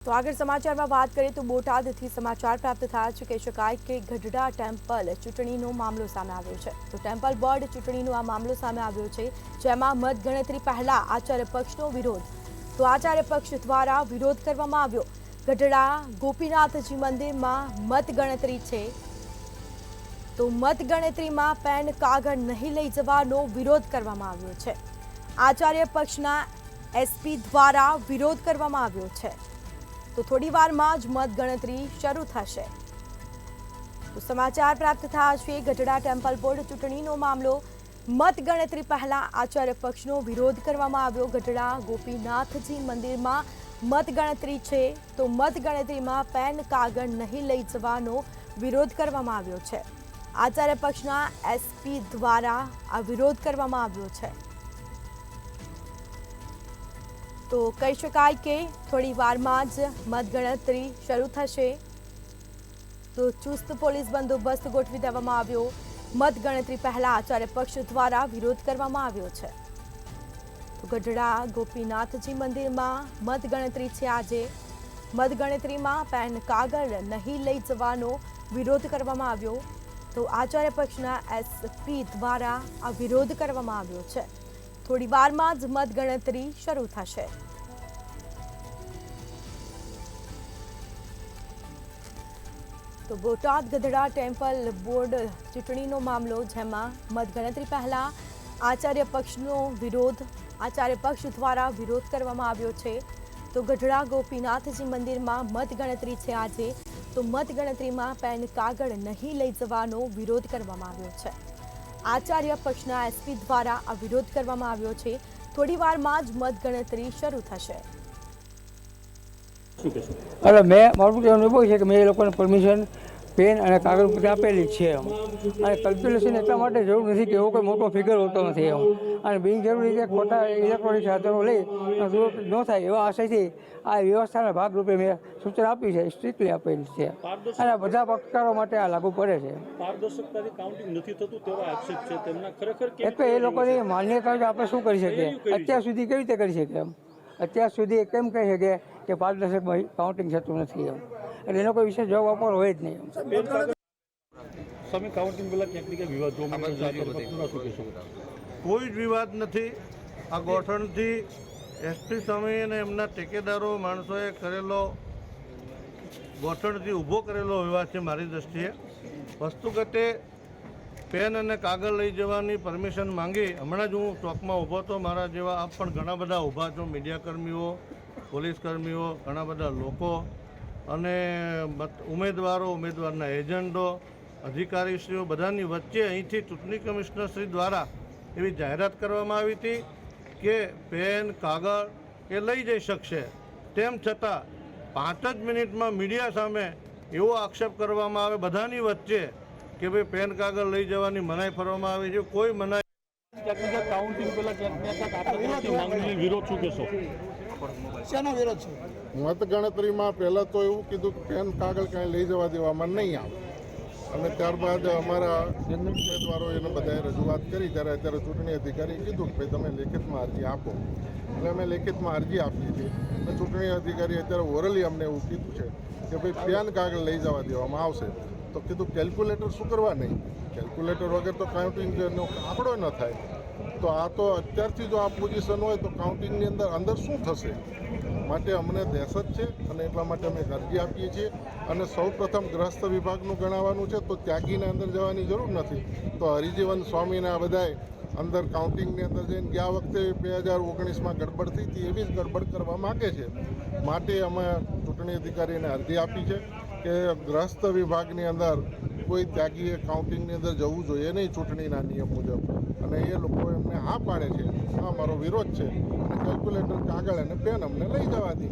તો આગળ સમાચારમાં વાત કરીએ તો બોટાદથી સમાચાર પ્રાપ્ત થયા છે. કહી શકાય કે ગઢડા ટેમ્પલ ચૂંટણીનો મામલો સામે આવ્યો છે. તો ટેમ્પલ બોર્ડ ચૂંટણીનો આ મામલો સામે આવ્યો છે, જેમાં મતગણતરી પહેલા આચાર્ય પક્ષનો વિરોધ. તો આચાર્ય પક્ષ દ્વારા વિરોધ કરવામાં આવ્યો. ગઢડા ગોપીનાથજી મંદિરમાં મતગણતરી છે, તો મતગણતરીમાં પેન કાગળ નહીં લઈ જવાનો વિરોધ કરવામાં આવ્યો છે. આચાર્ય પક્ષના એસપી દ્વારા વિરોધ કરવામાં આવ્યો છે. તો થોડી વારમાં જ મતગણતરી શરૂ થશે. તો સમાચાર પ્રાપ્ત થયા છે ગઢડા ટેમ્પલ બોર્ડ ચૂંટણીનો મામલો. મતગણતરી પહેલા આચાર્ય પક્ષનો વિરોધ કરવામાં આવ્યો. ગઢડા ગોપીનાથજી મંદિરમાં મતગણતરી છે, તો મતગણતરીમાં પેન કાગળ નહીં લઈ જવાનો વિરોધ કરવામાં આવ્યો છે. આચાર્ય પક્ષના એસપી દ્વારા આ વિરોધ કરવામાં આવ્યો છે. તો કહી શકાય કે થોડી વારમાં જ મતગણતરી શરૂ થશે. તો ચુસ્ત પોલીસ બંદોબસ્ત ગોઠવી દેવામાં આવ્યો. મતગણતરી પહેલા આચાર્ય પક્ષ દ્વારા વિરોધ કરવામાં આવ્યો છે. તો ગઢડા ગોપીનાથજી મંદિરમાં મતગણતરી છે આજે. મતગણતરીમાં પેન કાગળ નહીં લઈ જવાનો વિરોધ કરવામાં આવ્યો. તો આચાર્ય પક્ષના એસપી દ્વારા આ વિરોધ કરવામાં આવ્યો છે. થોડી વારમાં જ મતગણતરી શરૂ થશે. તો બોટાદ ગઢડા ટેમ્પલ બોર્ડ ચૂંટણીનો મામલો, જેમાં મતગણતરી પહેલા આચાર્ય પક્ષનો વિરોધ. આચાર્ય પક્ષ દ્વારા વિરોધ કરવામાં આવ્યો છે. તો ગઢડા ગોપીનાથજી મંદિરમાં મતગણતરી છે આજે. તો મતગણતરીમાં પેન કાગળ નહીં લઈ જવાનો વિરોધ કરવામાં આવ્યો છે. આચાર્ય પક્ષના એસપી દ્વારા આ વિરોધ કરવામાં આવ્યો છે. થોડી વારમાં જ મતગણતરી શરૂ થશે. એટલે મારું કહેવાનું એવું છે કે મેં એ લોકોને પરમિશન પેન અને કાગળ ઉપર આપેલી છે અને કેલ્ક્યુલેશન એટલા માટે જરૂર નથી કે એવો કોઈ મોટો ફિગર હોતો નથી અને બિનજરૂરી રીતે ખોટા ઇલેક્ટ્રોનિક સાધનો લઈ જરૂર ન થાય એવા આશયથી આ વ્યવસ્થાના ભાગરૂપે મેં સૂચના આપી છે, સ્ટ્રિક્ટલી આપેલી છે અને બધા પક્ષકારો માટે આ લાગુ પડે છે. પારદર્શકતાથી કાઉન્ટિંગ નથી થતું તેવા આક્ષેપ છે તેમના. ખરેખર એક તો એ લોકોની માન્યતા આપણે શું કરી શકીએ, અત્યાર સુધી કેવી રીતે કરી શકીએ અત્યાર સુધી કેમ કહી શકીએ કે પારદર્શક કાઉન્ટિંગ થતું નથી એટલે એનો કોઈ વિશેષ જવાબ આપવાનો હોય જ નહીં. સામે કાઉન્ટિંગ પહેલા ક્યાંક ને ક્યાંક વિવાદ જોવા મળે છે. કોઈ જ વિવાદ નથી. આ ગોઠણથી એસપી સ્વામી અને એમના ટેકેદારો માણસોએ કરેલો ગોઠણથી ઊભો કરેલો વિવાદ છે. મારી દૃષ્ટિએ વસ્તુગતે પેન અને કાગળ લઈ જવાની પરમિશન માંગી હમણાં જ હું ચોકમાં ઊભો હતો. મારા જેવા આપ પણ ઘણા બધા ઊભા છો, મીડિયાકર્મીઓ, પોલીસકર્મીઓ, ઘણા બધા લોકો અને ઉમેદવારના એજન્ટો, અધિકારીશ્રીઓ બધાની વચ્ચે અહીંથી ચૂંટણી કમિશનર શ્રી દ્વારા એવી જાહેરાત કરવામાં આવી હતી કે પેન કાગળ એ લઈ જઈ શકશે. તેમ છતાં 5 જ મિનિટમાં મીડિયા સામે એવો આક્ષેપ કરવામાં આવે બધાની વચ્ચે કે ભાઈ પેન કાગળ લઈ જવાની મનાઈ ફરવામાં આવી છે. કોઈ મનાઈ કાઉન્ટિંગ પહેલા ક્યાંક ને ક્યાંક આપણે માંગણી વિરોધ શું કહેશો? શેનો વિરોધ છે? મતગણતરીમાં પહેલાં તો એવું કીધું કે પેન કાગળ કાંઈ લઈ જવા દેવામાં નહીં આવે અને ત્યારબાદ અમારા ઉમેદવારો એને બધાએ રજૂઆત કરી ત્યારે અત્યારે ચૂંટણી અધિકારીએ કીધું કે ભાઈ તમે લેખિતમાં અરજી આપો. એટલે અમે લેખિતમાં અરજી આપી હતી અને ચૂંટણી અધિકારી અત્યારે ઓરલી અમને એવું કીધું છે કે ભાઈ પેન કાગળ લઈ જવા દેવામાં આવશે. તો કીધું કેલ્ક્યુલેટર શું કરવા નહીં, કેલ્ક્યુલેટર વગર તો કાઉન્ટિંગનો આંકડો ન થાય. તો આ તો અત્યારથી જો આ પોઝિશન હોય તો કાઉન્ટિંગની અંદર શું થશે, માટે અમને દહેશત છે અને એટલા માટે અમે અરજી આપીએ છીએ. અને સૌપ્રથમ ગ્રસ્ત વિભાગનું ગણાવવાનું છે તો ત્યાગીને અંદર જવાની જરૂર નથી. તો હરિજીવન સ્વામીને આ બધાએ અંદર કાઉન્ટિંગની અંદર જઈને ગયા વખતે 2019માં ગડબડ થઈ હતી એવી જ ગડબડ કરવા માગે છે. માટે અમે ચૂંટણી અધિકારીને અરજી આપી છે કે ગ્રસ્ત વિભાગની અંદર કોઈ ત્યાગીએ કાઉન્ટિંગની અંદર જવું જોઈએ નહીં ચૂંટણીના નિયમ મુજબ. અને એ લોકો એમને હા પાડે છે. આ મારો વિરોધ છે અને કેલ્ક્યુલેટર કાગળ અને પેન અમને લઈ જવા દે.